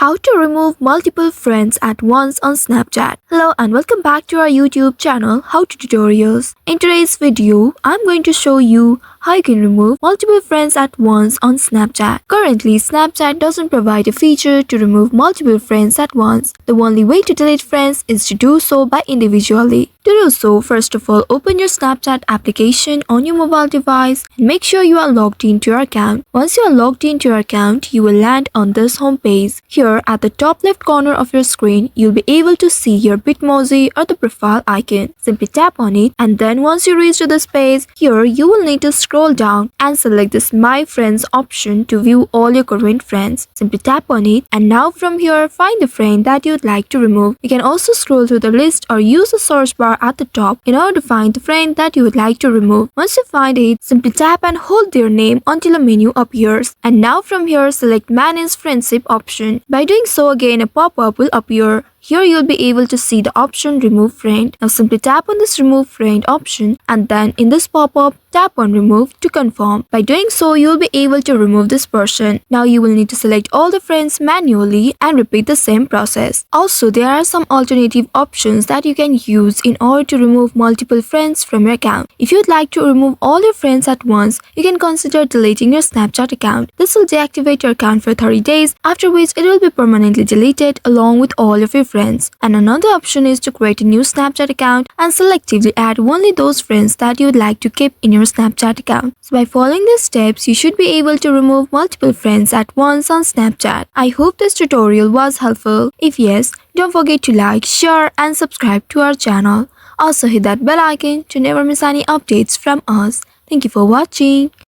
How to remove multiple friends at once on Snapchat. Hello and welcome back to our YouTube channel How to Tutorials. In today's video, I'm going to show you how you can remove multiple friends at once on Snapchat. Currently, Snapchat doesn't provide a feature to remove multiple friends at once. The only way to delete friends is to do so by individually. To do so, first of all, open your Snapchat application on your mobile device and make sure you are logged into your account. Once you are logged into your account, you will land on this home page. Here at the top left corner of your screen, you'll be able to see your Bitmoji or the profile icon. Simply tap on it, and then once you reach to this page, here you will need to scroll down and select this My Friends option to view all your current friends. Simply tap on it, and now from here find the friend that you'd like to remove. You can also scroll through the list or use the search bar at the top in order to find the friend that you would like to remove. Once you find it, simply tap and hold their name until a menu appears. And now from here select Manage Friendship option. By doing so, again a pop-up will appear. Here you'll be able to see the option Remove Friend. Now simply tap on this Remove Friend option, and then in this pop-up, tap on Remove to confirm. By doing so, you'll be able to remove this person. Now you will need to select all the friends manually and repeat the same process. Also, there are some alternative options that you can use in order to remove multiple friends from your account. If you'd like to remove all your friends at once, you can consider deleting your Snapchat account. This will deactivate your account for 30 days, after which it will be permanently deleted along with all of your friends. And another option is to create a new Snapchat account and selectively add only those friends that you would like to keep in your Snapchat account. So by following these steps, you should be able to remove multiple friends at once on Snapchat. I hope this tutorial was helpful. If yes, don't forget to like, share and subscribe to our channel. Also hit that bell icon to never miss any updates from us. Thank you for watching.